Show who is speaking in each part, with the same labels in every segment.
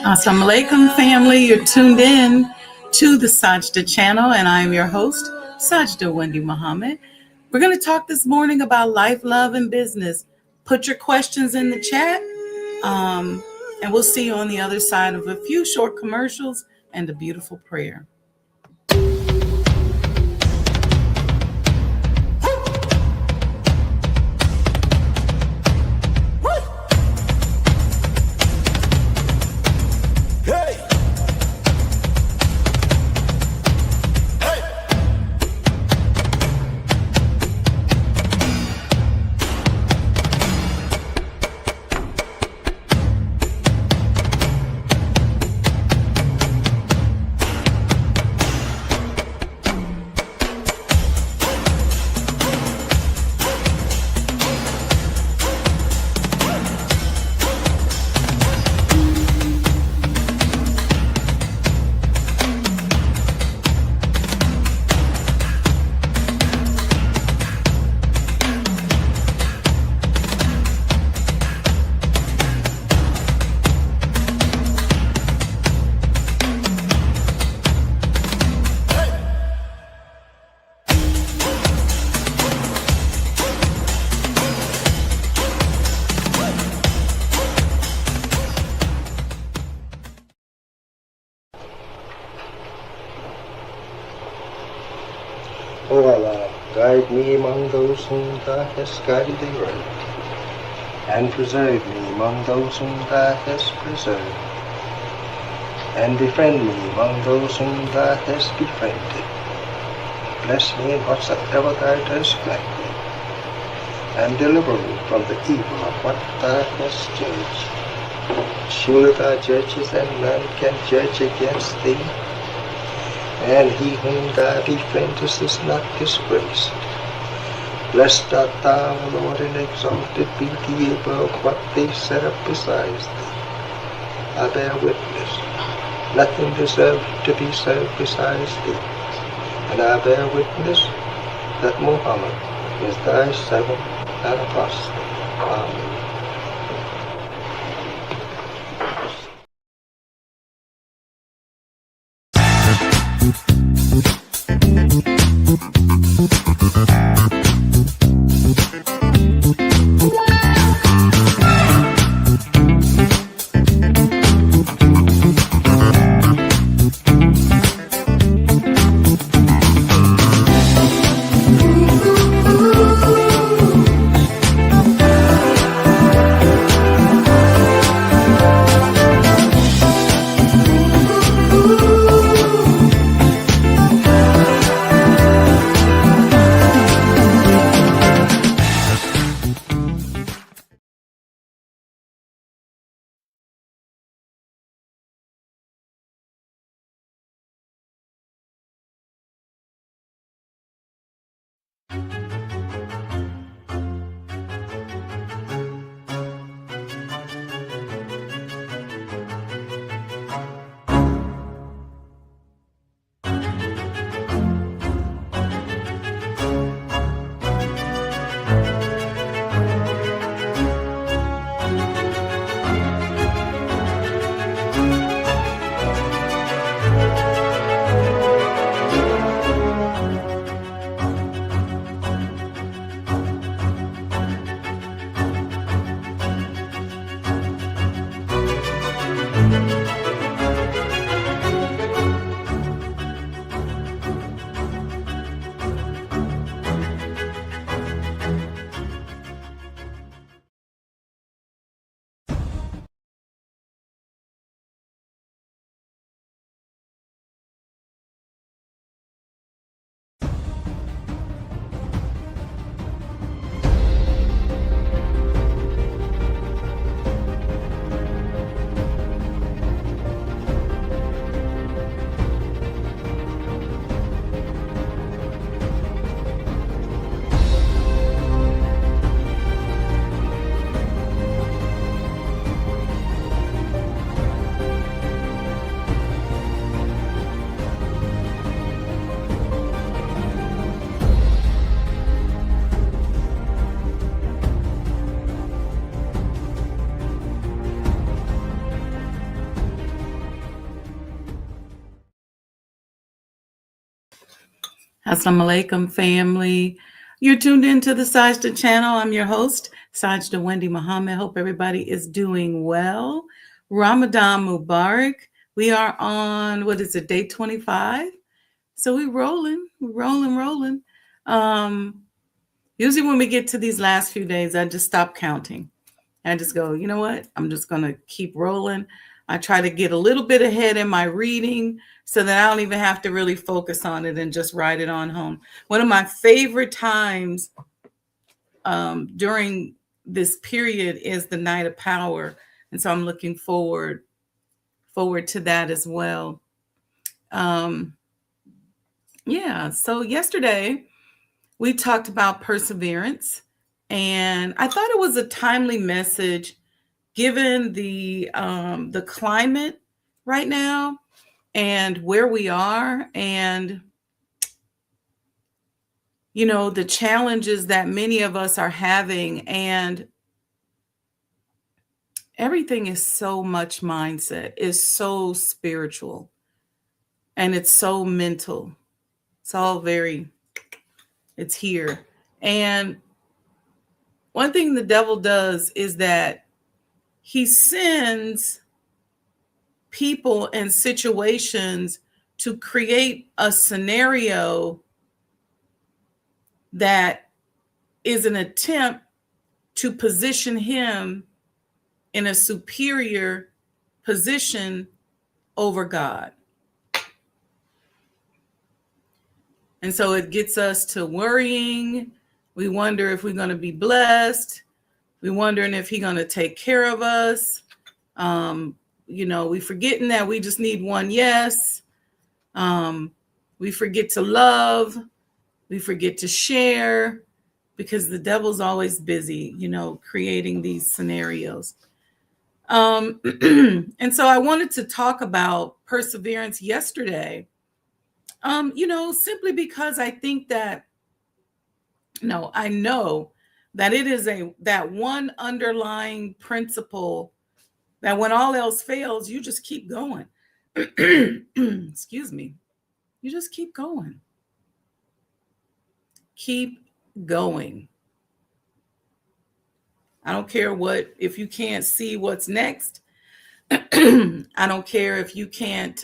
Speaker 1: Assalamu alaikum, family. You're tuned in to the Sajdah channel, and I am your host, Sajdah Wendy Muhammad. We're going to talk this morning about life, love, and business. Put your questions in the chat, and we'll see you on the other side of a few short commercials and a beautiful prayer.
Speaker 2: O Allah, guide me among those whom Thou hast guided aright, and preserve me among those whom Thou hast preserved, and befriend me among those whom Thou hast befriended. Bless me in whatsoever Thou dost grant me, and deliver me from the evil of what Thou hast judged. Surely Thou judgest, and none can judge against Thee, and he whom Thou befriendest is not disgraced. Blessed art Thou, O Lord, and exalted be Thee above what they set up besides Thee. I bear witness, nothing deserves to be served besides Thee, and I bear witness that Muhammad is Thy servant and apostle. Amen.
Speaker 1: Assalamu alaikum, family. You're tuned into the Sajdah channel. I'm your host, Sajdah Wendy Muhammad. Hope everybody is doing well. Ramadan Mubarak. We are on, what is it, day 25? So we're rolling. Usually when we get to these last few days, I just stop counting. I just go, you know what? I'm just going to keep rolling. I try to get a little bit ahead in my reading so that I don't even have to really focus on it and just ride it on home. One of my favorite times during this period is the Night of Power. And so I'm looking forward to that as well. So yesterday we talked about perseverance, and I thought it was a timely message given the climate right now and where we are, and the challenges that many of us are having, and everything is so much mindset, is so spiritual, and it's so mental. It's all it's here. And one thing the devil does is that he sends people and situations to create a scenario that is an attempt to position him in a superior position over God. And so it gets us to worrying. We wonder if we're going to be blessed. We're wondering if he's going to take care of us. We forgetting that we just need one yes. We forget to love. We forget to share, because the devil's always busy, creating these scenarios. And so I wanted to talk about perseverance yesterday, simply because I think that, I know that it is that one underlying principle that when all else fails, you just keep going. Excuse me. You just keep going. Keep going. I don't care if you can't see what's next. I don't care if you can't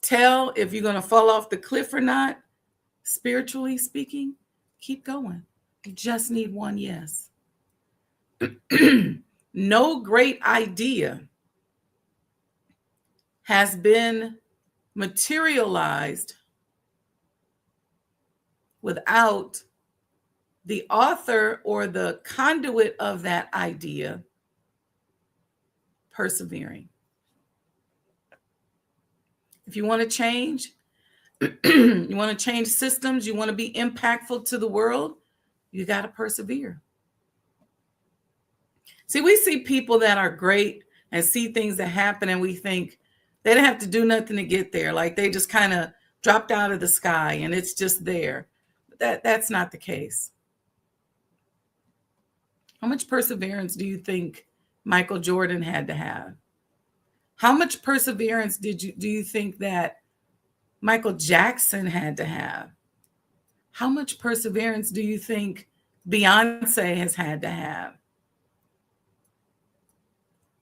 Speaker 1: tell if you're going to fall off the cliff or not. Spiritually speaking, keep going. You just need one yes. No great idea has been materialized without the author or the conduit of that idea persevering. If you want to change, you want to change systems, you want to be impactful to the world, you got to persevere. See, we see people that are great and see things that happen, and we think they didn't have to do nothing to get there. Like they just kind of dropped out of the sky and it's just there. But that's not the case. How much perseverance do you think Michael Jordan had to have? How much perseverance do you think that Michael Jackson had to have? How much perseverance do you think Beyonce has had to have?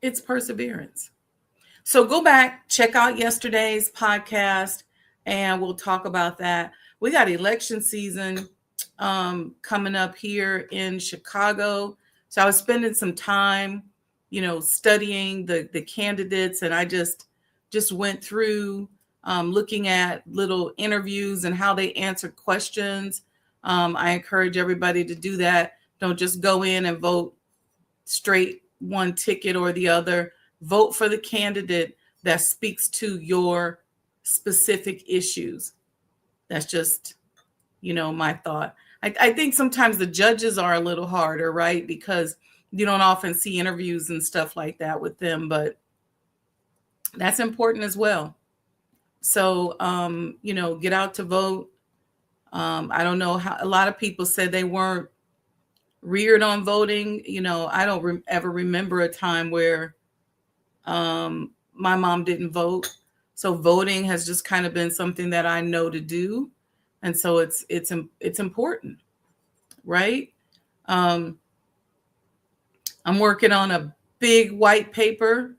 Speaker 1: It's perseverance. So go back, check out yesterday's podcast, and we'll talk about that. We got election season coming up here in Chicago. So I was spending some time, studying the candidates, and I just went through looking at little interviews and how they answered questions. I encourage everybody to do that. Don't just go in and vote straight one ticket or the other. Vote for the candidate that speaks to your specific issues. That's just, my thought. I think sometimes the judges are a little harder, right? Because you don't often see interviews and stuff like that with them, but that's important as well. So, get out to vote. I don't know how a lot of people said they weren't reared on voting. I don't ever remember a time where my mom didn't vote. So voting has just kind of been something that I know to do, and so it's important, right? Um, I'm working on a big white paper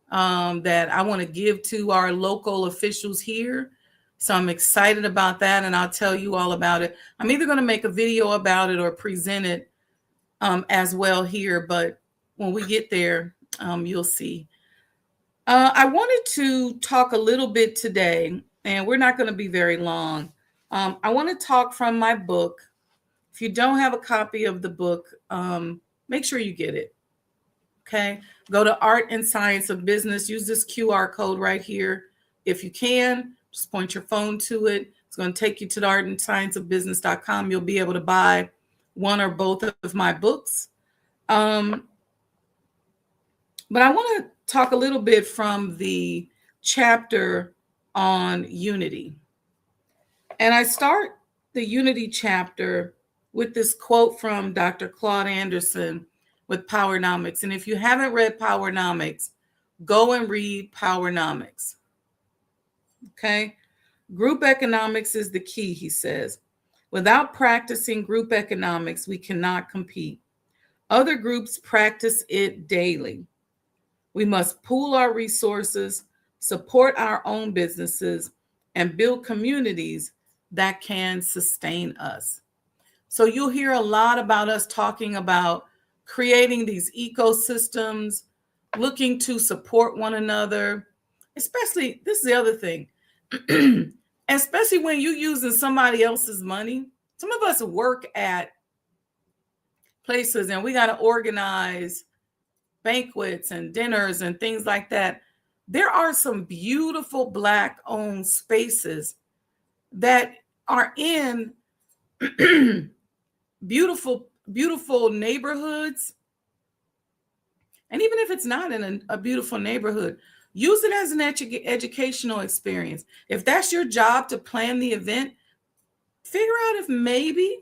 Speaker 1: that I want to give to our local officials here. So I'm excited about that, and I'll tell you all about it. I'm either going to make a video about it or present it as well here, but when we get there, you'll see. I wanted to talk a little bit today, and we're not going to be very long. I want to talk from my book. If you don't have a copy of the book, make sure you get it. Okay. Go to Art and Science of Business. Use this QR code right here. If you can, just point your phone to it. It's going to take you to the artandscienceofbusiness.com. You'll be able to buy one or both of my books. But I want to talk a little bit from the chapter on unity. And I start the unity chapter with this quote from Dr. Claude Anderson with Powernomics. And if you haven't read Powernomics, go and read Powernomics. Okay? Group economics is the key, he says. Without practicing group economics, we cannot compete. Other groups practice it daily. We must pool our resources, support our own businesses, and build communities that can sustain us. So you'll hear a lot about us talking about creating these ecosystems, looking to support one another, especially, this is the other thing, especially when you're using somebody else's money. Some of us work at places and we got to organize banquets and dinners and things like that. There are some beautiful Black-owned spaces that are in beautiful neighborhoods. And even if it's not in a beautiful neighborhood, use it as an educational experience. If that's your job to plan the event, figure out if maybe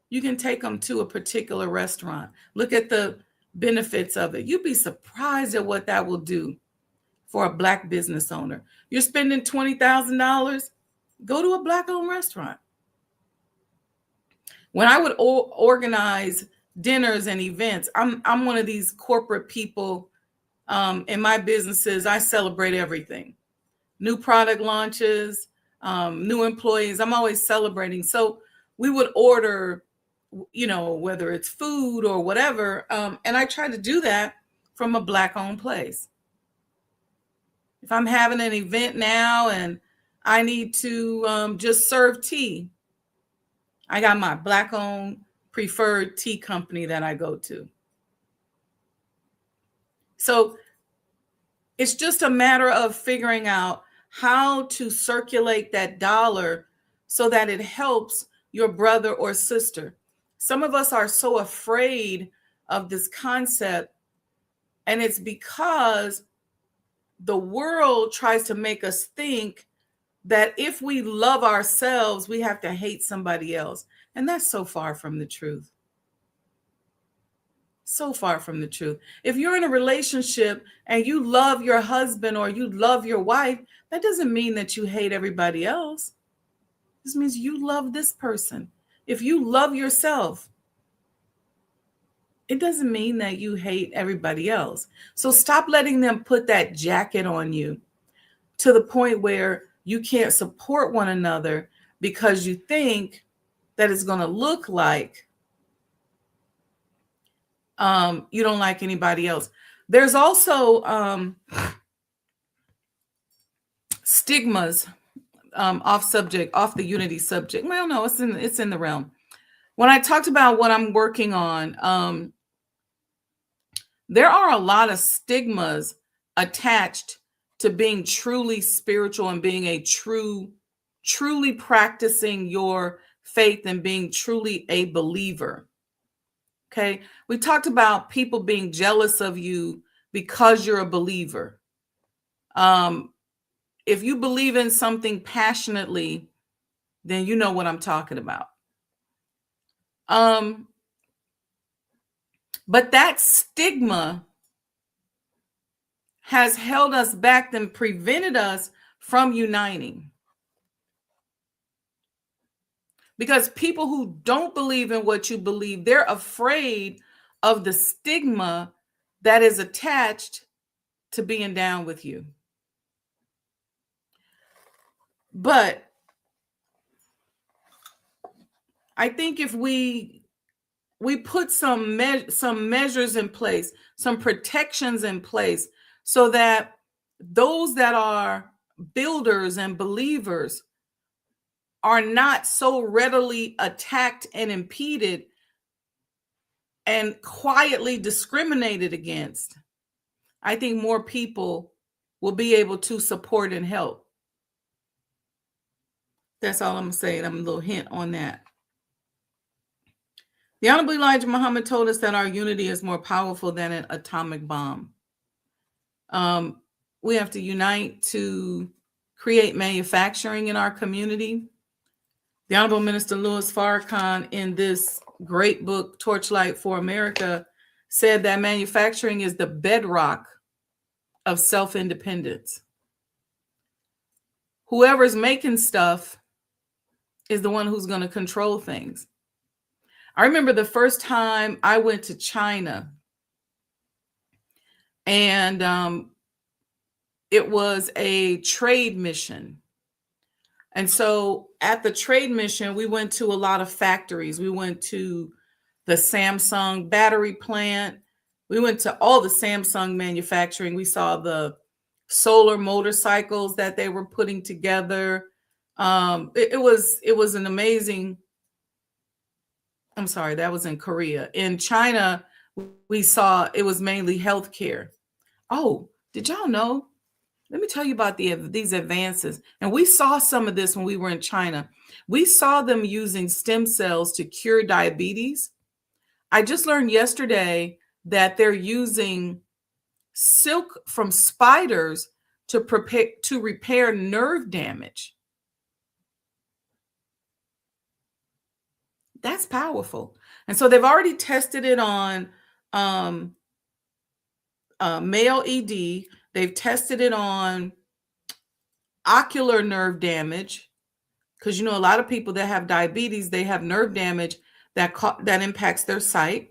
Speaker 1: you can take them to a particular restaurant. Look at the benefits of it. You'd be surprised at what that will do for a Black business owner. You're spending $20,000, go to a Black-owned restaurant. When I would organize dinners and events, I'm one of these corporate people. In my businesses, I celebrate everything. New product launches, new employees, I'm always celebrating. So we would order, whether it's food or whatever. And I try to do that from a Black-owned place. If I'm having an event now and I need to just serve tea, I got my Black-owned preferred tea company that I go to. So it's just a matter of figuring out how to circulate that dollar so that it helps your brother or sister. Some of us are so afraid of this concept, and it's because the world tries to make us think that if we love ourselves, we have to hate somebody else. And that's so far from the truth. So far from the truth. If you're in a relationship and you love your husband or you love your wife, that doesn't mean that you hate everybody else. This means you love this person. If you love yourself, it doesn't mean that you hate everybody else. So stop letting them put that jacket on you to the point where you can't support one another because you think that it's going to look like you don't like anybody else. There's also stigmas off the unity subject. Well, no, it's in the realm. When I talked about what I'm working on, there are a lot of stigmas attached to being truly spiritual and being a truly practicing your faith and being truly a believer. Okay. We talked about people being jealous of you because you're a believer. If you believe in something passionately, then you know what I'm talking about. But that stigma has held us back and prevented us from uniting. Because people who don't believe in what you believe, they're afraid of the stigma that is attached to being down with you. But I think if we put some measures in place, some protections in place, so that those that are builders and believers are not so readily attacked and impeded and quietly discriminated against, I think more people will be able to support and help. That's all I'm saying. I'm a little hint on that. The Honorable Elijah Muhammad told us that our unity is more powerful than an atomic bomb. We have to unite to create manufacturing in our community. The Honorable Minister Louis Farrakhan, in this great book, Torchlight for America, said that manufacturing is the bedrock of self-independence. Whoever's making stuff is the one who's going to control things. I remember the first time I went to China, and it was a trade mission. And so at the trade mission, we went to a lot of factories. We went to the Samsung battery plant. We went to all the Samsung manufacturing. We saw the solar motorcycles that they were putting together. It was an amazing. I'm sorry, that was in Korea. In China, we saw it was mainly healthcare. Oh, did y'all know? Let me tell you about these advances. And we saw some of this when we were in China. We saw them using stem cells to cure diabetes. I just learned yesterday that they're using silk from spiders to repair nerve damage. That's powerful. And so they've already tested it on male ED. They've tested it on ocular nerve damage, because a lot of people that have diabetes, they have nerve damage that impacts their sight.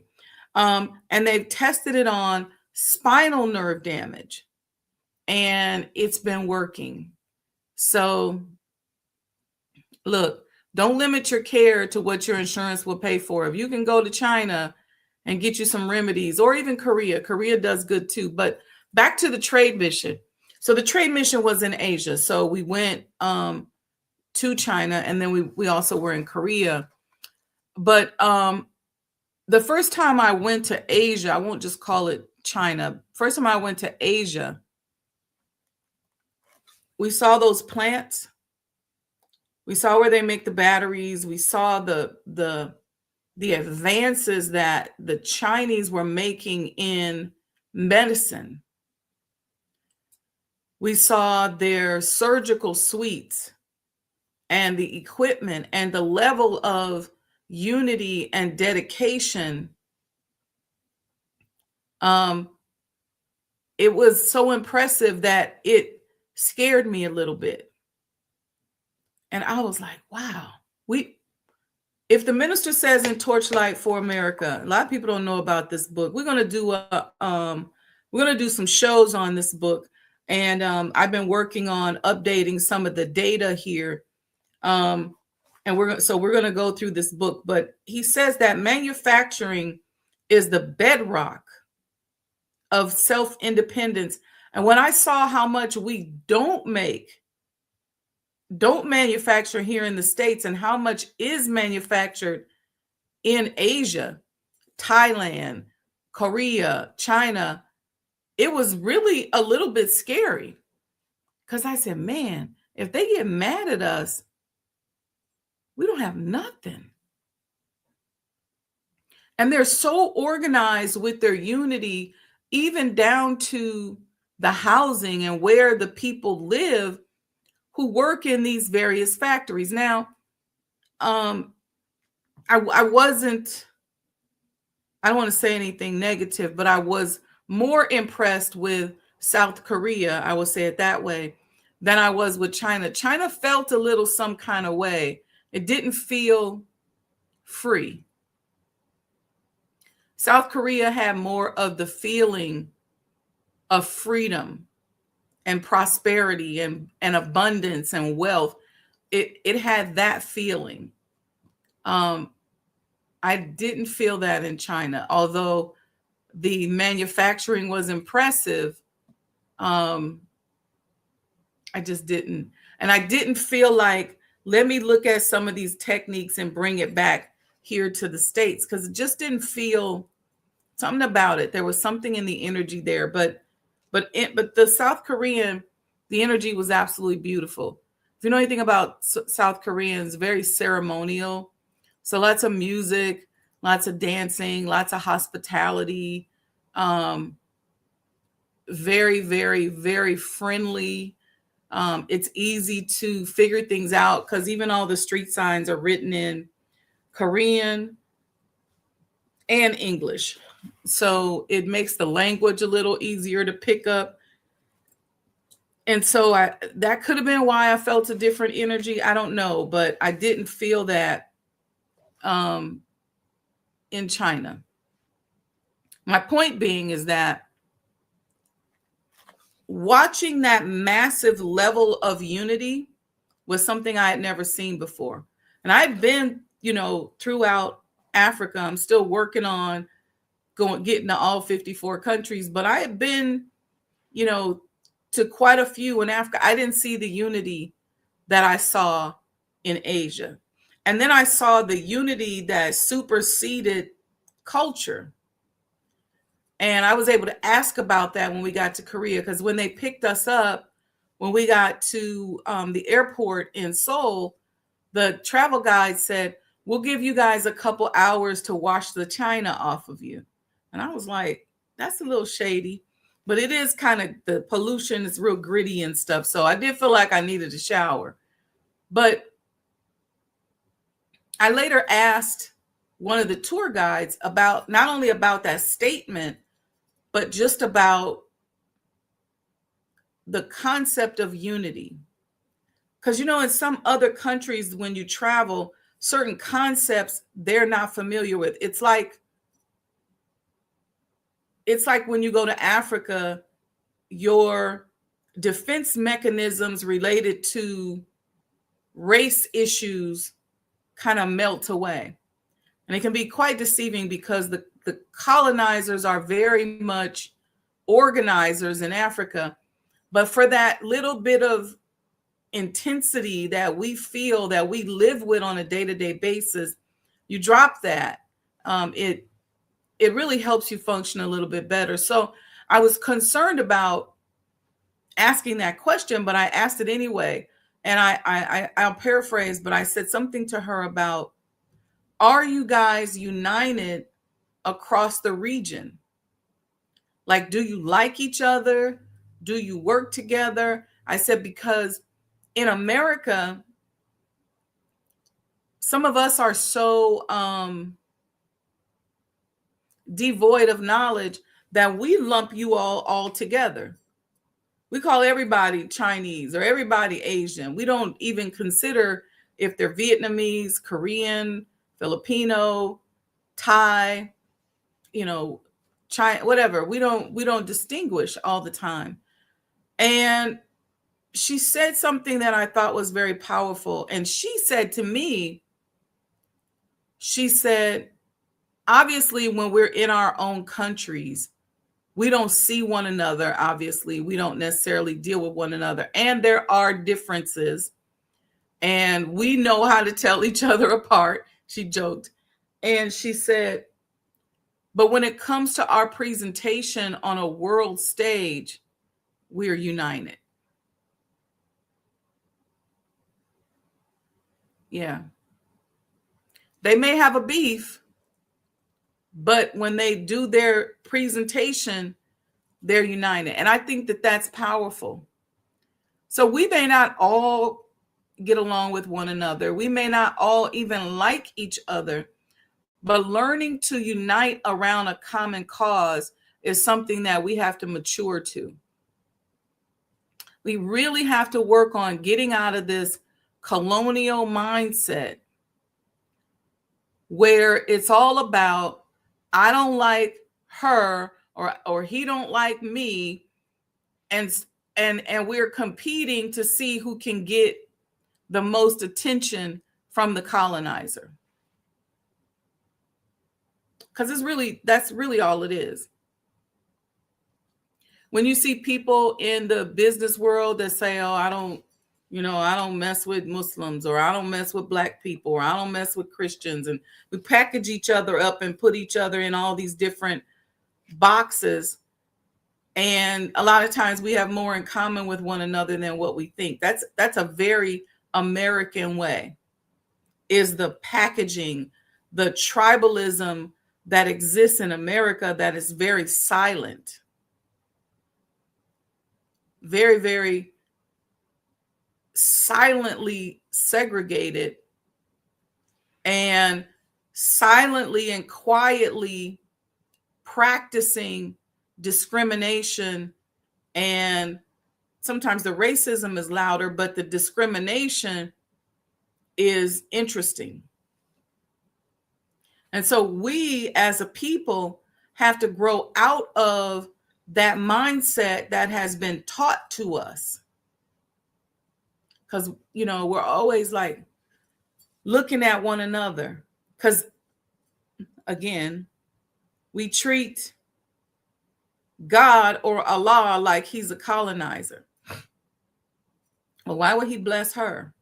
Speaker 1: And they've tested it on spinal nerve damage, and it's been working. So look, don't limit your care to what your insurance will pay for. If you can go to China and get you some remedies, or even Korea does good too. But back to the trade mission. So the trade mission was in Asia. So we went to China, and then we also were in Korea. But the first time I went to Asia, I won't just call it China. First time I went to Asia, we saw those plants. We saw where they make the batteries. We saw the advances that the Chinese were making in medicine. We saw their surgical suites and the equipment and the level of unity and dedication. It was so impressive that it scared me a little bit. And I was like, wow, if the minister says in Torchlight for America, a lot of people don't know about this book. We're going to do some shows on this book. And I've been working on updating some of the data here. And we're going to go through this book. But he says that manufacturing is the bedrock of self-independence. And when I saw how much we don't manufacture here in the States, and how much is manufactured in Asia, Thailand, Korea, China, it was really a little bit scary, because I said, man, if they get mad at us, we don't have nothing. And they're so organized with their unity, even down to the housing and where the people live who work in these various factories. Now, I don't want to say anything negative, but I was more impressed with South Korea, I will say it that way, than I was with China. China felt a little some kind of way. It didn't feel free. South Korea had more of the feeling of freedom and prosperity and abundance and wealth. It had that feeling. I didn't feel that in China, although the manufacturing was impressive. I just didn't. And I didn't feel like, let me look at some of these techniques and bring it back here to the States, because it just didn't feel something about it. There was something in the energy there, but the South Korean, the energy was absolutely beautiful. If you know anything about South Koreans, very ceremonial. So lots of music, lots of dancing, lots of hospitality, very, very, very friendly. It's easy to figure things out because even all the street signs are written in Korean and English. So it makes the language a little easier to pick up. And so that could have been why I felt a different energy. I don't know, but I didn't feel that in China. My point being is that watching that massive level of unity was something I had never seen before. And I've been, throughout Africa. I'm still working on getting to all 54 countries, but I have been, to quite a few in Africa. I didn't see the unity that I saw in Asia. And then I saw the unity that superseded culture. And I was able to ask about that when we got to Korea, because when they picked us up, when we got to the airport in Seoul, the travel guide said, we'll give you guys a couple hours to wash the china off of you. And I was like, that's a little shady, but it is kind of, the pollution is real gritty and stuff. So I did feel like I needed a shower. But I later asked one of the tour guides about, not only about that statement, but just about the concept of unity. Because, in some other countries, when you travel, certain concepts they're not familiar with. It's like when you go to Africa, your defense mechanisms related to race issues kind of melt away. And it can be quite deceiving because the colonizers are very much organizers in Africa. But for that little bit of intensity that we feel, that we live with on a day-to-day basis, you drop that. It really helps you function a little bit better. So I was concerned about asking that question, but I asked it anyway. And I'll paraphrase, but I said something to her about, are you guys united across the region? Like, do you like each other? Do you work together? I said, because in America, some of us are so devoid of knowledge that we lump you all together. We call everybody Chinese or everybody Asian. We don't even consider if they're Vietnamese, Korean, Filipino, Thai, China, whatever. We don't distinguish all the time. And she said something that I thought was very powerful. And she said to me, she said, obviously, when we're in our own countries, we don't see one another. Obviously, we don't necessarily deal with one another. And there are differences. And we know how to tell each other apart, she joked. And she said, but when it comes to our presentation on a world stage, we're united. Yeah. They may have a beef, but when they do their presentation, they're united. And I think that that's powerful. So we may not all get along with one another. We may not all even like each other, but learning to unite around a common cause is something that we have to mature to. We really have to work on getting out of this colonial mindset where it's all about, I don't like her, or he don't like me, and we're competing to see who can get the most attention from the colonizer. Because that's really all it is. When you see people in the business world that say, oh, I don't mess with Muslims, or I don't mess with Black people, or I don't mess with Christians, and we package each other up and put each other in all these different boxes. And a lot of times we have more in common with one another than what we think. That's a very American way, is the packaging, the tribalism that exists in America that is very silent. Very, very silently segregated, and silently and quietly practicing discrimination. And sometimes the racism is louder, but the discrimination is interesting. And so we as a people have to grow out of that mindset that has been taught to us. Because, we're always like looking at one another. Because, again, we treat God or Allah like he's a colonizer. Well, why would he bless her?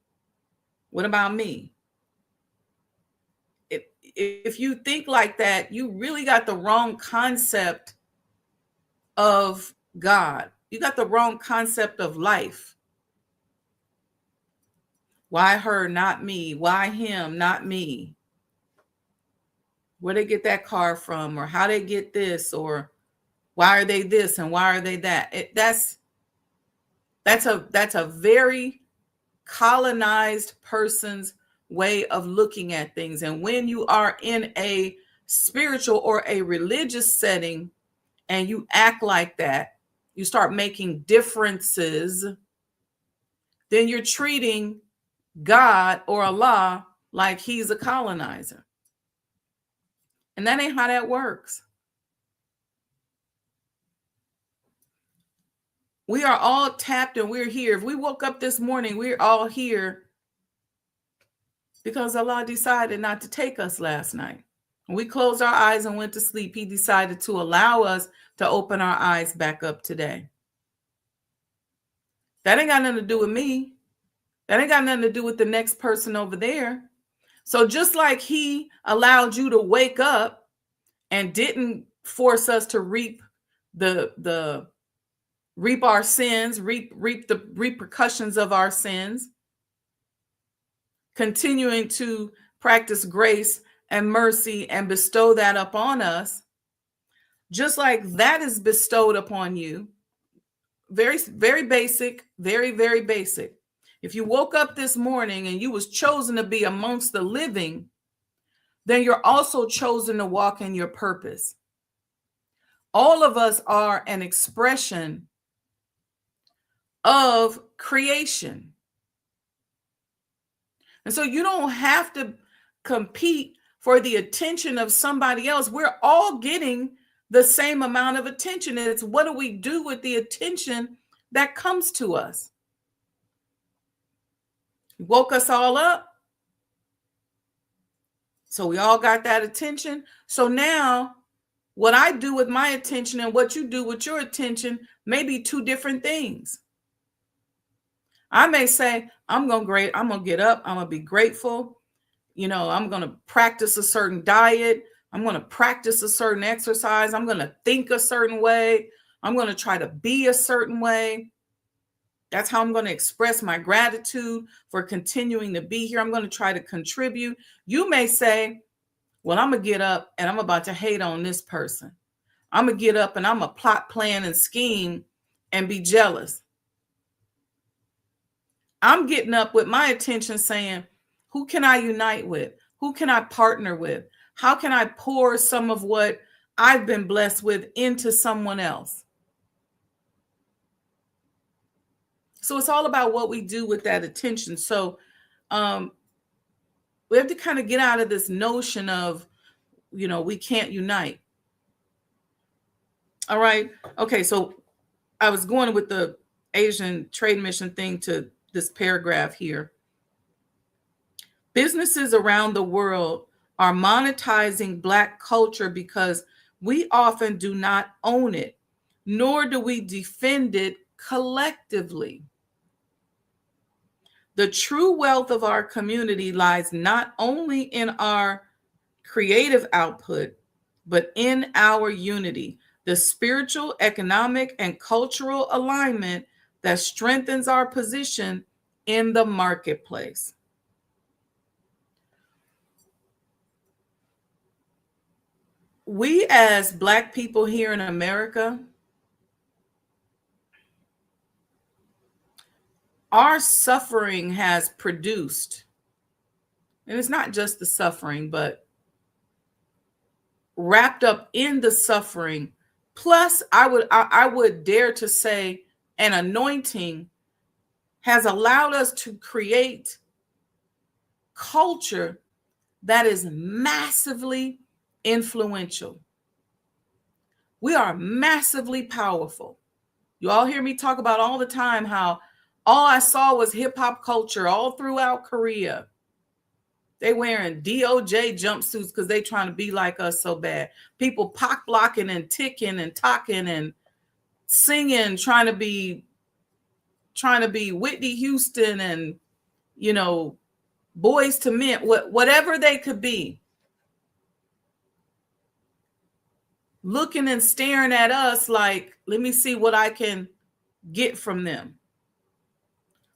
Speaker 1: What about me? If you think like that, you really got the wrong concept of God. You got the wrong concept of life. Why her, not me? Why him, not me? Where they get that car from, or how they get this, or why are they this and why are they that? That's a very colonized person's way of looking at things. And when you are in a spiritual or a religious setting and you act like that, you start making differences, then you're treating God or Allah like he's a colonizer. And that ain't how that works. We are all tapped and we're here. If we woke up this morning, we're all here because Allah decided not to take us last night. When we closed our eyes and went to sleep, he decided to allow us to open our eyes back up today. That ain't got nothing to do with me. That ain't got nothing to do with the next person over there. So just like he allowed you to wake up and didn't force us to reap our sins, reap the repercussions of our sins, continuing to practice grace and mercy and bestow that upon us, just like that is bestowed upon you. Very, very basic, very, very basic. If you woke up this morning and you was chosen to be amongst the living, then you're also chosen to walk in your purpose. All of us are an expression of creation. And so you don't have to compete for the attention of somebody else. We're all getting the same amount of attention. It's what do we do with the attention that comes to us? He woke us all up. So we all got that attention. So now what I do with my attention and what you do with your attention may be two different things. I may say, I'm going to get up. I'm going to be grateful. I'm going to practice a certain diet. I'm going to practice a certain exercise. I'm going to think a certain way. I'm going to try to be a certain way. That's how I'm going to express my gratitude for continuing to be here. I'm going to try to contribute. You may say, well, I'm going to get up and I'm about to hate on this person. I'm going to get up and I'm going to plot, plan, and scheme and be jealous. I'm getting up with my attention saying, who can I unite with? Who can I partner with? How can I pour some of what I've been blessed with into someone else? So it's all about what we do with that attention. So we have to kind of get out of this notion of, we can't unite. All right. Okay. So I was going with the Asian trade mission thing to this paragraph here. Businesses around the world are monetizing Black culture because we often do not own it, nor do we defend it collectively. The true wealth of our community lies not only in our creative output, but in our unity, the spiritual, economic, and cultural alignment that strengthens our position in the marketplace. We as Black people here in America, our suffering has produced, and it's not just the suffering, but wrapped up in the suffering, plus I would dare to say an anointing has allowed us to create culture that is massively influential. We are massively powerful. You all hear me talk about all the time how all I saw was hip hop culture all throughout Korea. They wearing DOJ jumpsuits because they trying to be like us so bad. People pock blocking and ticking and talking and singing, trying to be Whitney Houston and, Boys to Men, whatever they could be. Looking and staring at us like, let me see what I can get from them.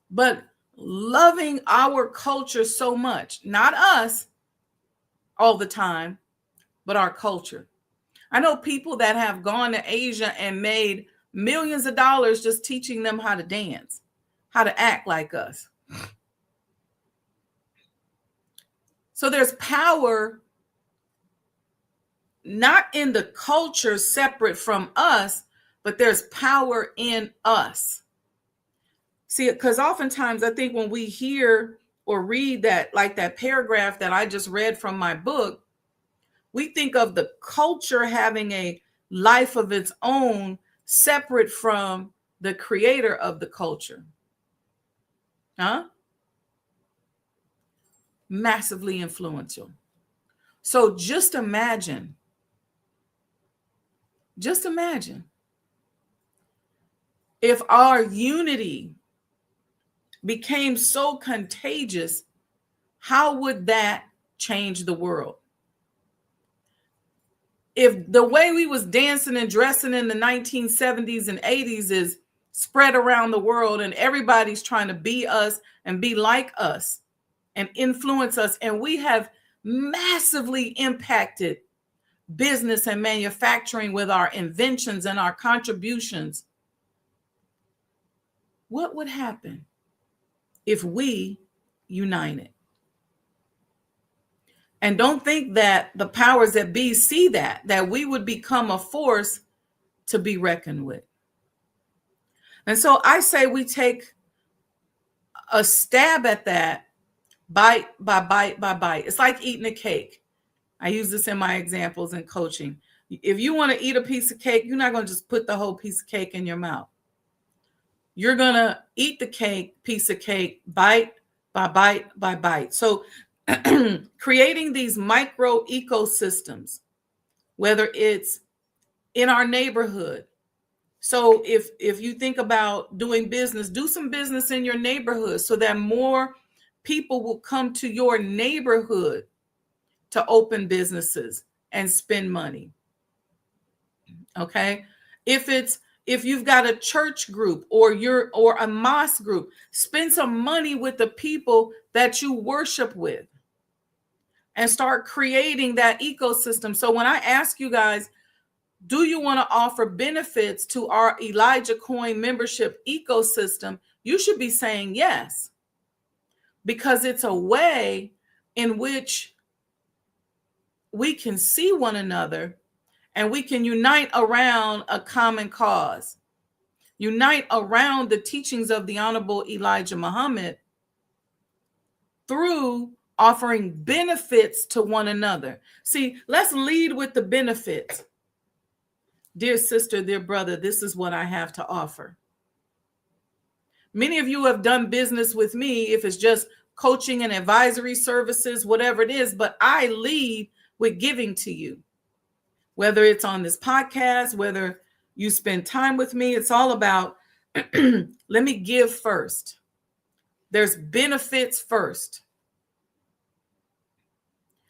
Speaker 1: But loving our culture so much, not us all the time, but our culture. I know people that have gone to Asia and made millions of dollars just teaching them how to dance, how to act like us. So there's power not in the culture separate from us, but there's power in us. See, because oftentimes I think when we hear or read that, like that paragraph that I just read from my book, we think of the culture having a life of its own separate from the creator of the culture. Massively influential. So just imagine if our unity became so contagious, how would that change the world? If the way we was dancing and dressing in the 1970s and 80s is spread around the world and everybody's trying to be us and be like us and influence us, and we have massively impacted business and manufacturing with our inventions and our contributions, what would happen if we united? And don't think that the powers that be see that we would become a force to be reckoned with. And so I say we take a stab at that bite by bite by bite. It's like eating a cake. I use this in my examples in coaching. If you want to eat a piece of cake, you're not going to just put the whole piece of cake in your mouth. You're going to eat the piece of cake, bite by bite by bite. So creating these micro ecosystems, whether it's in our neighborhood. So if you think about doing business, do some business in your neighborhood so that more people will come to your neighborhood to open businesses and spend money. Okay? If you've got a church group or a mosque group, spend some money with the people that you worship with and start creating that ecosystem. So when I ask you guys, do you want to offer benefits to our Elijah Coin membership ecosystem? You should be saying yes, because it's a way in which we can see one another and we can unite around a common cause. unite around the teachings of the Honorable Elijah Muhammad through offering benefits to one another. See, let's lead with the benefits. Dear sister, dear brother, this is what I have to offer. Many of you have done business with me, if it's just coaching and advisory services, whatever it is, but I lead with giving to you. Whether it's on this podcast, whether you spend time with me, it's all about let me give first. There's benefits first.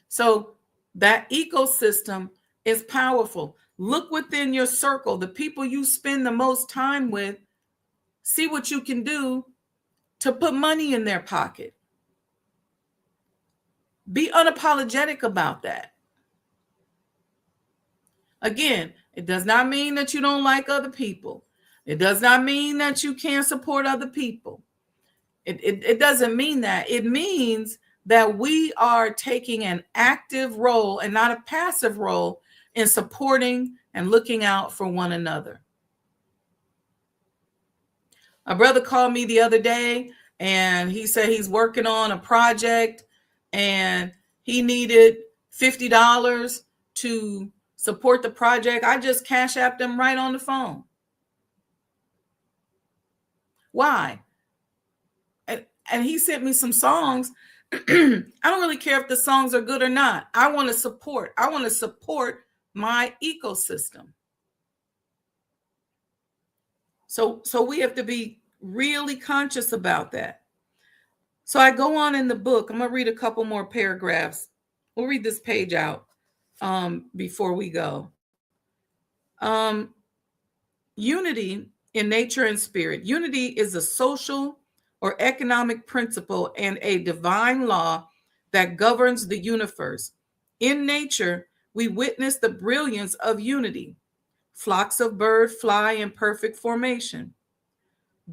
Speaker 1: So that ecosystem is powerful. Look within your circle, the people you spend the most time with, see what you can do to put money in their pocket. Be unapologetic about that. Again, it does not mean that you don't like other people. It does not mean that you can't support other people. It doesn't mean that. It means that we are taking an active role and not a passive role in supporting and looking out for one another. A brother called me the other day and he said he's working on a project and he needed $50 to support the project. I just cash apped him right on the phone. Why? And he sent me some songs. I don't really care if the songs are good or not. I want to support. I want to support my ecosystem. So we have to be really conscious about that. So I go on in the book. I'm going to read a couple more paragraphs. We'll read this page out before we go. Unity in nature and spirit. Unity is a social or economic principle and a divine law that governs the universe. In nature, we witness the brilliance of unity. Flocks of birds fly in perfect formation.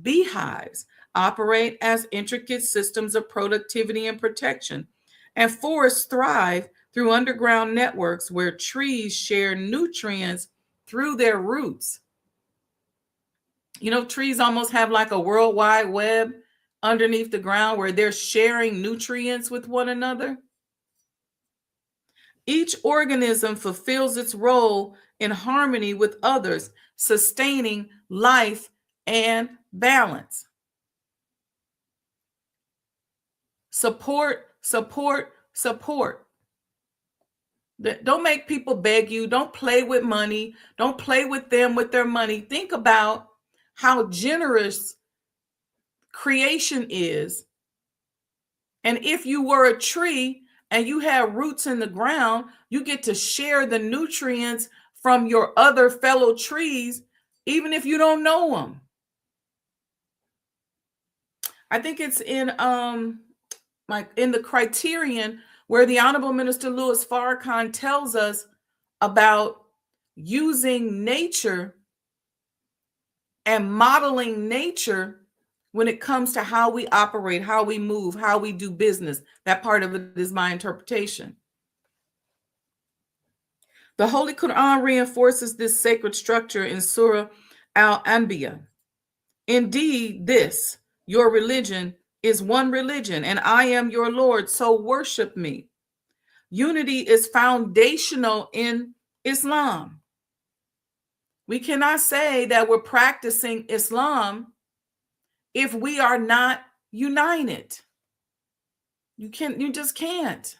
Speaker 1: Beehives operate as intricate systems of productivity and protection, and forests thrive through underground networks where trees share nutrients through their roots. You know, trees almost have like a world wide web underneath the ground where they're sharing nutrients with one another. Each organism fulfills its role in harmony with others, sustaining life and balance. Support, support, support. Don't make people beg you. Don't play with money. Don't play with them with their money. Think about how generous creation is. And if you were a tree and you have roots in the ground, you get to share the nutrients from your other fellow trees, even if you don't know them. I think it's in the Criterion where the Honorable Minister Louis Farrakhan tells us about using nature and modeling nature when it comes to how we operate, how we move, how we do business. That part of it is my interpretation. The Holy Quran reinforces this sacred structure in Surah Al-Anbiya. Indeed, this, your religion, is one religion, and I am your Lord, so worship me. Unity is foundational in Islam. We cannot say that we're practicing Islam if we are not united. You just can't.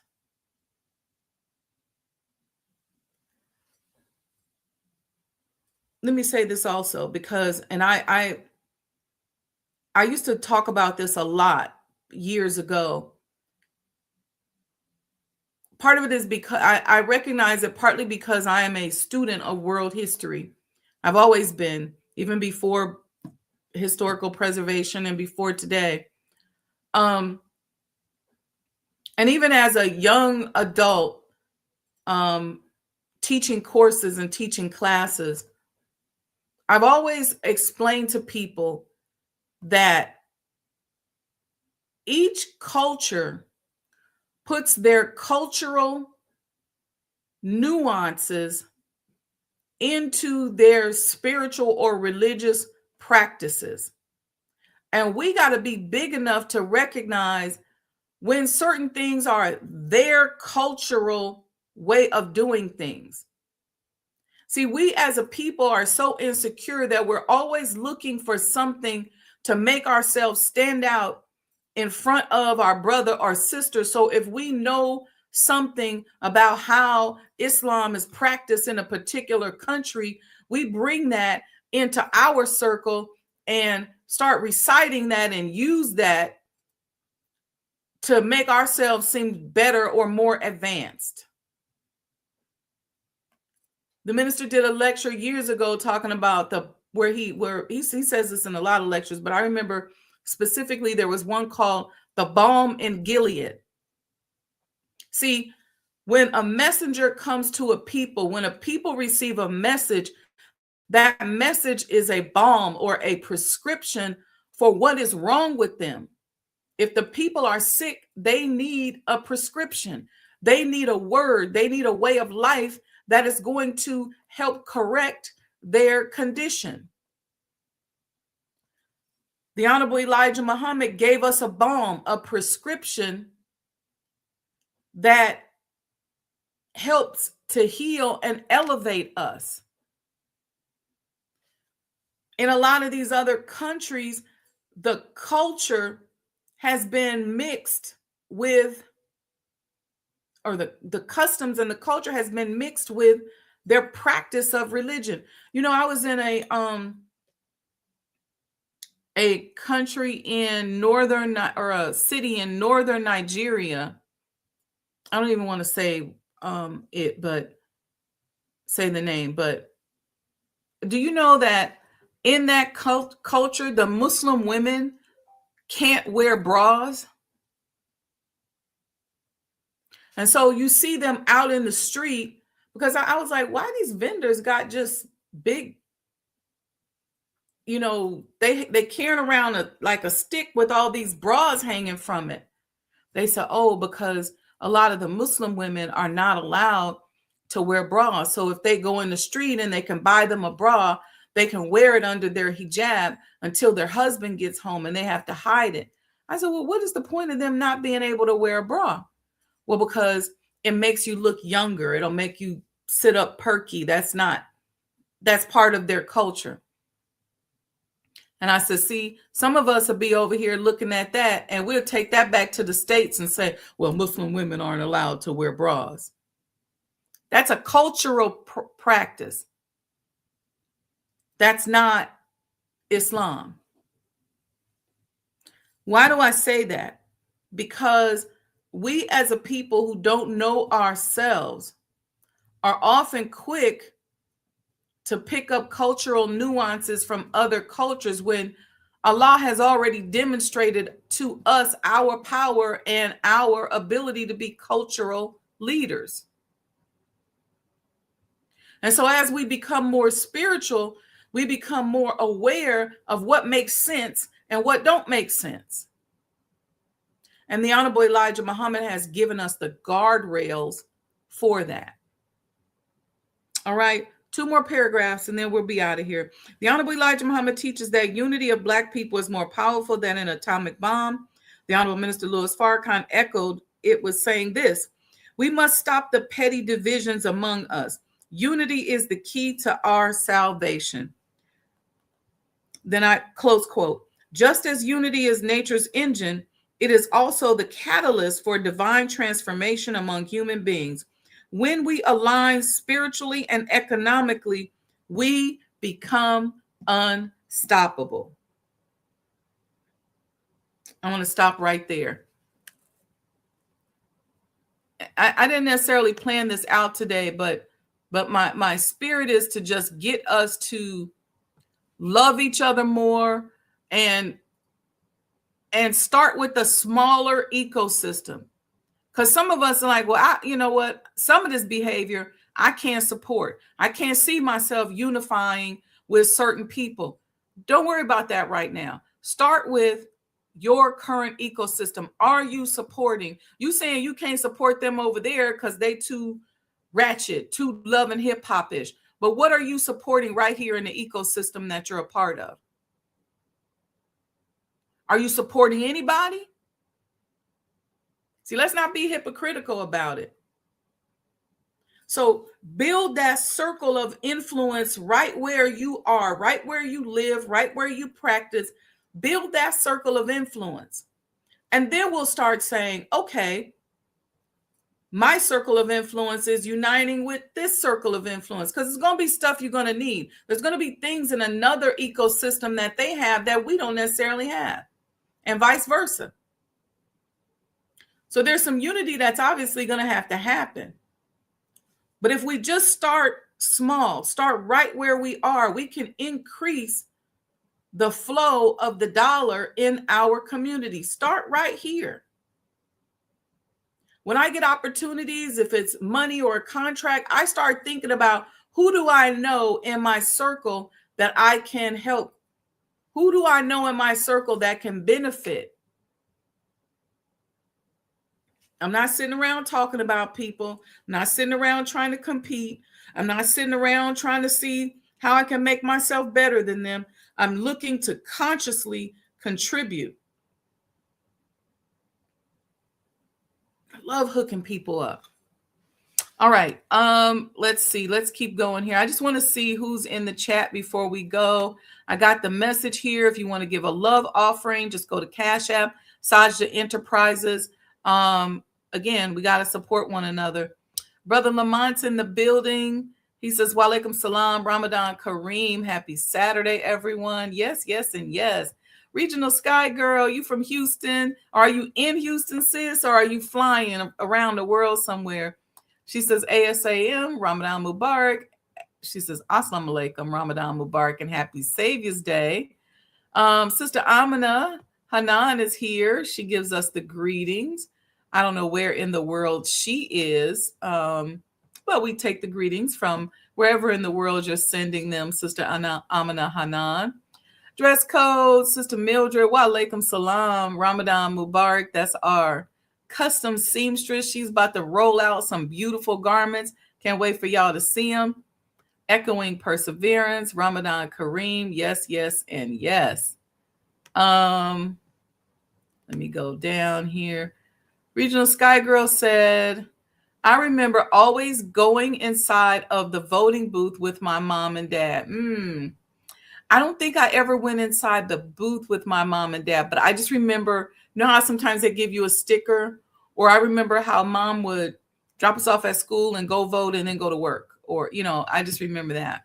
Speaker 1: Let me say this also, because, and I used to talk about this a lot years ago. Part of it is because I recognize it partly because I am a student of world history. I've always been, even before historical preservation and before today. And even as a young adult, teaching courses and teaching classes, I've always explained to people that each culture puts their cultural nuances into their spiritual or religious practices. And we got to be big enough to recognize when certain things are their cultural way of doing things. See, we as a people are so insecure that we're always looking for something to make ourselves stand out in front of our brother or sister. So if we know something about how Islam is practiced in a particular country, we bring that into our circle and start reciting that and use that to make ourselves seem better or more advanced. The minister did a lecture years ago talking about where he says this in a lot of lectures, but I remember specifically there was one called The Balm in Gilead. See, when a messenger comes to a people, when a people receive a message, that message is a balm or a prescription for what is wrong with them. If the people are sick, they need a prescription. They need a word. They need a way of life that is going to help correct their condition. The Honorable Elijah Muhammad gave us a balm, a prescription that helps to heal and elevate us. In a lot of these other countries, the culture has been mixed with, or the customs and the culture has been mixed with their practice of religion. You know, I was in a country in northern, or a city in northern Nigeria. I don't even want to say it, but say the name. But do you know that in that culture, the Muslim women can't wear bras? And so you see them out in the street, because I was like, why these vendors got just big, you know, they carrying around like a stick with all these bras hanging from it. They said, oh, because a lot of the Muslim women are not allowed to wear bras. So if they go in the street and they can buy them a bra, they can wear it under their hijab until their husband gets home and they have to hide it. I said, well, what is the point of them not being able to wear a bra? Well, because it makes you look younger. It'll make you sit up perky. That's part of their culture. And I said, see, some of us will be over here looking at that, and we'll take that back to the States and say, well, Muslim women aren't allowed to wear bras. That's a cultural practice. That's not Islam. Why do I say that? Because we as a people who don't know ourselves are often quick to pick up cultural nuances from other cultures when Allah has already demonstrated to us our power and our ability to be cultural leaders. And so as we become more spiritual, we become more aware of what makes sense and what don't make sense. And the Honorable Elijah Muhammad has given us the guardrails for that. All right, 2 more paragraphs and then we'll be out of here. The Honorable Elijah Muhammad teaches that unity of Black people is more powerful than an atomic bomb. The Honorable Minister Louis Farrakhan echoed it with saying this: we must stop the petty divisions among us. Unity is the key to our salvation. Then I close quote. Just as unity is nature's engine, it is also the catalyst for divine transformation among human beings. When we align spiritually and economically, we become unstoppable. I want to stop right there. I didn't necessarily plan this out today, but my spirit is to just get us to love each other more and start with the smaller ecosystem. Because some of us are like, well, you know what? Some of this behavior I can't support. I can't see myself unifying with certain people. Don't worry about that right now. Start with your current ecosystem. Are you supporting? You saying you can't support them over there because they too ratchet, too love and hip hop-ish. But what are you supporting right here in the ecosystem that you're a part of? Are you supporting anybody? See, let's not be hypocritical about it. So build that circle of influence right where you are, right where you live, right where you practice. Build that circle of influence. And then we'll start saying, okay, my circle of influence is uniting with this circle of influence, because it's going to be stuff you're going to need. There's going to be things in another ecosystem that they have that we don't necessarily have, and vice versa. So there's some unity that's obviously going to have to happen. But if we just start small, start right where we are, we can increase the flow of the dollar in our community. Start right here. When I get opportunities, if it's money or a contract, I start thinking about, who do I know in my circle that I can help? Who do I know in my circle that can benefit? I'm not sitting around talking about people. I'm not sitting around trying to compete. I'm not sitting around trying to see how I can make myself better than them. I'm looking to consciously contribute. I love hooking people up. All right. Let's see. Let's keep going here. I just want to see who's in the chat before we go. I got the message here. If you want to give a love offering, just go to Cash App, Sajdah Enterprises. Again, we got to support one another. Brother Lamont's in the building. He says, Walaikum salam, Ramadan Kareem. Happy Saturday, everyone. Yes, yes, and yes. Regional Sky Girl, you from Houston? Are you in Houston, sis, or are you flying around the world somewhere? She says, ASAM, Ramadan Mubarak. She says, Assalamu alaikum, Ramadan Mubarak, and happy Savior's Day. Sister Amina Hanan is here. She gives us the greetings. I don't know where in the world she is, but we take the greetings from wherever in the world you're sending them, Sister Amina Hanan. Dress code, Sister Mildred, wa alaikum salam, Ramadan Mubarak. That's our custom seamstress. She's about to roll out some beautiful garments. Can't wait for y'all to see them. Echoing perseverance, Ramadan Kareem. Yes, yes, and yes. Let me go down here. Regional Sky Girl said, I remember always going inside of the voting booth with my mom and dad. I don't think I ever went inside the booth with my mom and dad, but I just remember, you know how sometimes they give you a sticker? Or I remember how mom would drop us off at school and go vote and then go to work. Or, you know, I just remember that.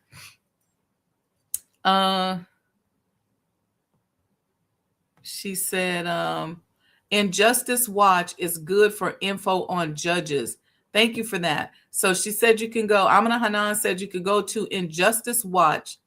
Speaker 1: She said, Injustice Watch is good for info on judges. Thank you for that. So she said you can go, Amina Hanan said you could go to Injustice Watch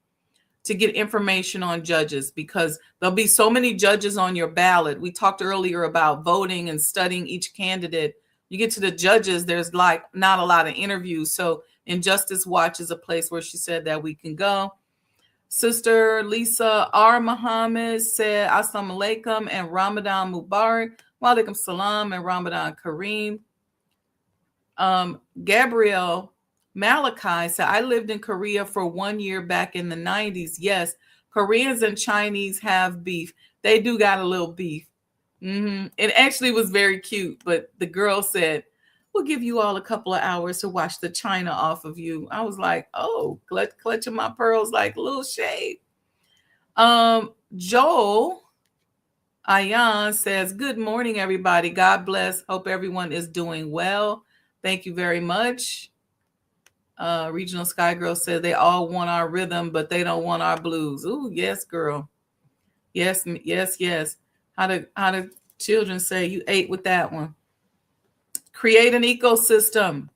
Speaker 1: to get information on judges, because there'll be so many judges on your ballot. We talked earlier about voting and studying each candidate. You get to the judges, there's like not a lot of interviews. So Injustice Watch is a place where she said that we can go. Sister Lisa R. Muhammad said, Assalamu alaikum and Ramadan Mubarak. Wa alaikum salam and Ramadan Kareem. Gabrielle Malachi said, I lived in Korea for 1 year back in the 90s. Yes, Koreans and Chinese have beef. They do got a little beef. It actually was very cute, but the girl said, we'll give you all a couple of hours to wash the china off of you. I was like, oh, clutching my pearls like a little shade. Joel Ayan says, good morning, everybody. God bless. Hope everyone is doing well. Thank you very much. Regional Sky Girl said they all want our rhythm, but they don't want our blues. Ooh, yes, girl. Yes, yes, yes. How do children say? You ate with that one. Create an ecosystem.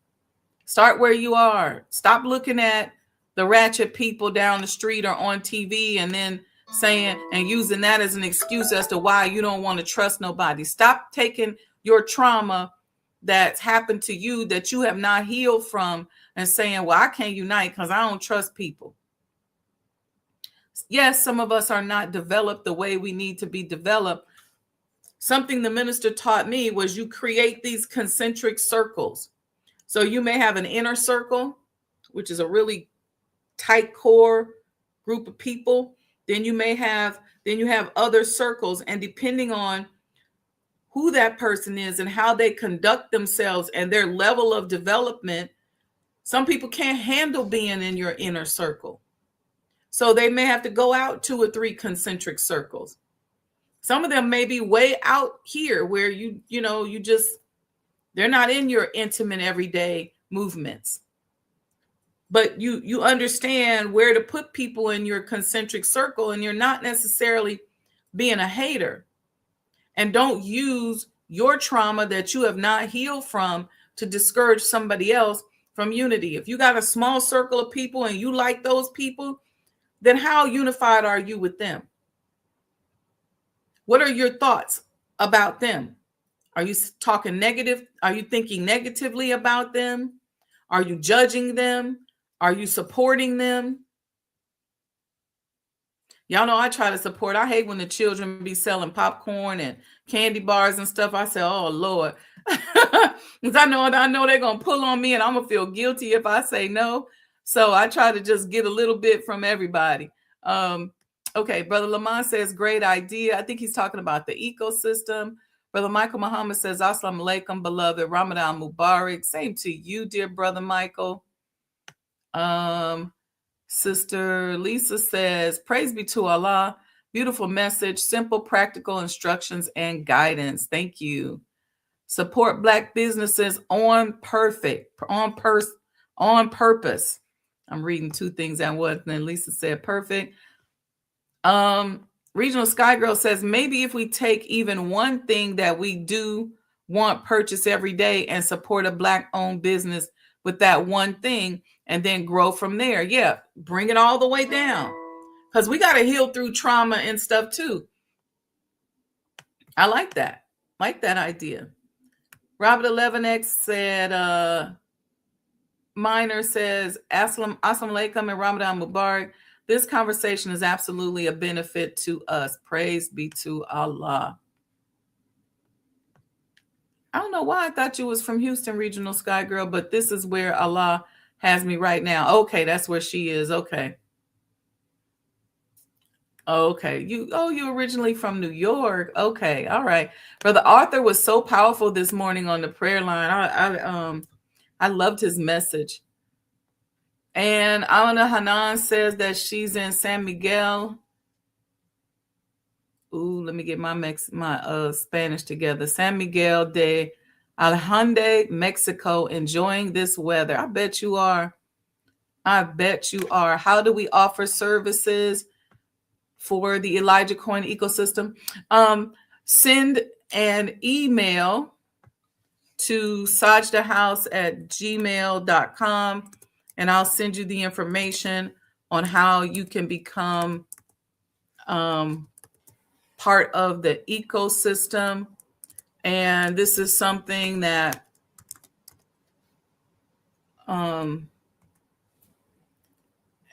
Speaker 1: Start where you are. Stop looking at the ratchet people down the street or on TV and then saying and using that as an excuse as to why you don't want to trust nobody. Stop taking your trauma that's happened to you that you have not healed from and saying, well, I can't unite because I don't trust people. Yes, some of us are not developed the way we need to be developed. Something the minister taught me was you create these concentric circles. So you may have an inner circle, which is a really tight core group of people. Then you have other circles, and depending on who that person is and how they conduct themselves and their level of development, some people can't handle being in your inner circle. So they may have to go out 2 or 3 concentric circles. Some of them may be way out here where they're not in your intimate everyday movements. But you understand where to put people in your concentric circle, and you're not necessarily being a hater. And don't use your trauma that you have not healed from to discourage somebody else from unity. If you got a small circle of people and you like those people, then how unified are you with them? What are your thoughts about them? Are you talking negative? Are you thinking negatively about them? Are you judging them? Are you supporting them? Y'all know I try to support. I hate when the children be selling popcorn and candy bars and stuff. I say, oh, Lord. Because I know they're going to pull on me and I'm going to feel guilty if I say no. So I try to just get a little bit from everybody. Okay, Brother Lamont says, great idea. I think he's talking about the ecosystem. Brother Michael Muhammad says, Assalamu alaikum, beloved. Ramadan Mubarak. Same to you, dear Brother Michael. Sister Lisa says, praise be to Allah. Beautiful message, simple, practical instructions and guidance. Thank you. Support Black businesses on purpose. I'm reading 2 things at once. And then Lisa said, perfect. Regional Sky Girl says, maybe if we take even one thing that we do want purchase every day and support a Black-owned business with that one thing and then grow from there. Yeah, bring it all the way down. Because we got to heal through trauma and stuff too. I like that. Like that idea. Robert 11X said, Minor says, Assalamu alaikum and Ramadan Mubarak. This conversation is absolutely a benefit to us. Praise be to Allah. I don't know why I thought you was from Houston, Regional Sky Girl, but this is where Allah has me right now. Okay, that's where she is. Okay. Okay. You originally from New York. Okay. All right. Brother Arthur was so powerful this morning on the prayer line. I loved his message. And Alana Hanan says that she's in San Miguel. Ooh, let me get my Spanish together. San Miguel de Allende, Mexico, enjoying this weather. I bet you are. I bet you are. How do we offer services for the Elijah Coin ecosystem? Send an email to sajdahhouse@gmail.com. And I'll send you the information on how you can become part of the ecosystem. And this is something that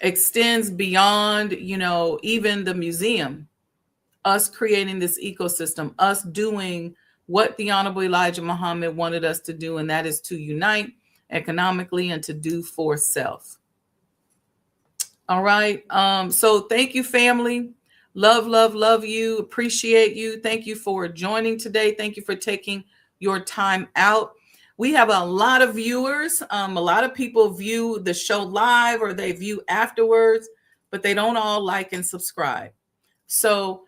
Speaker 1: extends beyond, even the museum. Us creating this ecosystem, us doing what the Honorable Elijah Muhammad wanted us to do, and that is to unite economically and to do for self. All right. So thank you, family. Love you. Appreciate you. Thank you for joining today. Thank you for taking your time out. We have a lot of viewers. A lot of people view the show live or they view afterwards, but they don't all like and subscribe. So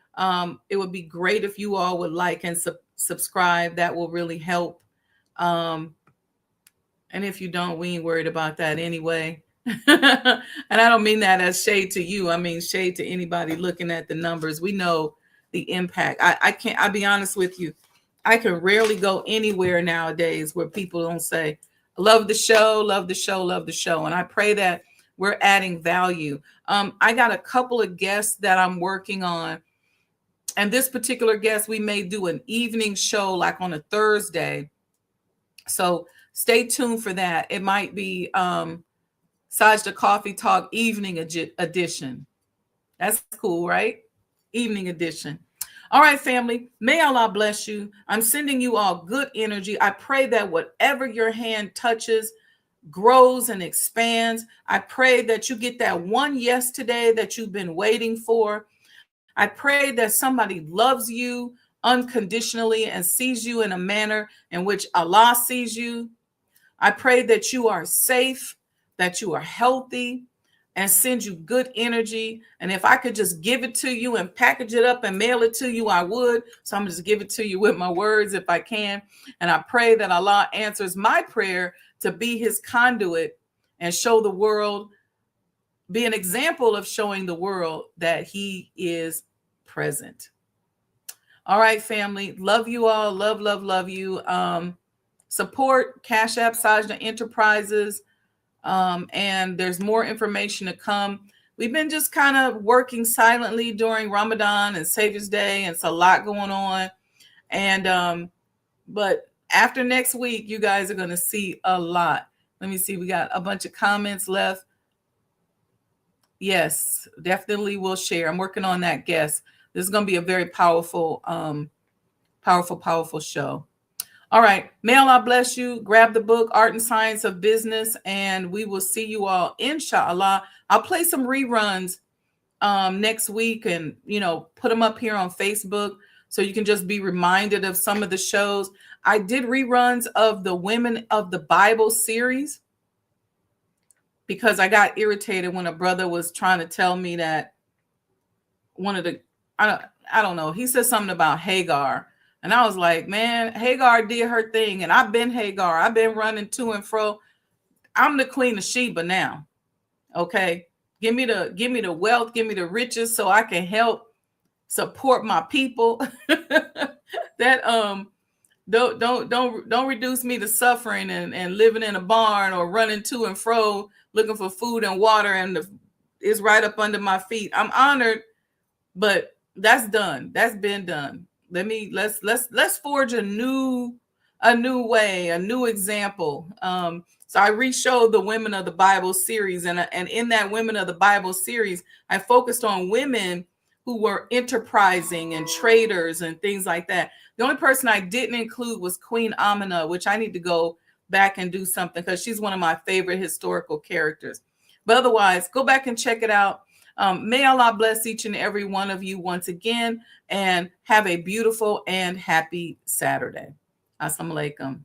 Speaker 1: it would be great if you all would like and subscribe. That will really help. And if you don't, we ain't worried about that anyway. And I don't mean that as shade to you. I mean shade to anybody looking at the numbers. We know the impact. I'll be honest with you. I can rarely go anywhere nowadays where people don't say, love the show, love the show, love the show. And I pray that we're adding value. I got a couple of guests that I'm working on. And this particular guest, we may do an evening show like on a Thursday. So stay tuned for that. It might be Sajdah Coffee Talk Evening Edition. That's cool, right? Evening edition. All right, family. May Allah bless you. I'm sending you all good energy. I pray that whatever your hand touches grows and expands. I pray that you get that one yes today that you've been waiting for. I pray that somebody loves you unconditionally and sees you in a manner in which Allah sees you. I pray that you are safe, that you are healthy, and send you good energy. And if I could just give it to you and package it up and mail it to you, I would. So I'm going to just give it to you with my words if I can. And I pray that Allah answers my prayer to be his conduit and show the world, be an example of showing the world that he is present. All right, family. Love you all. Love, love, love you. Support Cash App Sajdah Enterprises. And there's more information to come. We've been just kind of working silently during Ramadan and Savior's Day, and it's a lot going on. And but after next week, you guys are going to see a lot. Let me see. We got a bunch of comments left. Yes, definitely will share. I'm working on that guest. This is going to be a very powerful, powerful show. All right. May Allah bless you. Grab the book, Art and Science of Business, and we will see you all, inshallah. I'll play some reruns next week and, put them up here on Facebook so you can just be reminded of some of the shows. I did reruns of the Women of the Bible series because I got irritated when a brother was trying to tell me that one of the, I don't know, he said something about Hagar. And I was like, man, Hagar did her thing. And I've been Hagar. I've been running to and fro. I'm the Queen of Sheba now. Okay. Give me the wealth, give me the riches so I can help support my people. That don't reduce me to suffering and living in a barn or running to and fro looking for food and water and it's right up under my feet. I'm honored, but that's done. That's been done. Let's forge a new way, a new example. So I re-showed the Women of the Bible series, and in that Women of the Bible series, I focused on women who were enterprising and traders and things like that. The only person I didn't include was Queen Amina, which I need to go back and do something because she's one of my favorite historical characters. But otherwise, go back and check it out. May Allah bless each and every one of you once again, and have a beautiful and happy Saturday. Assalamu alaikum.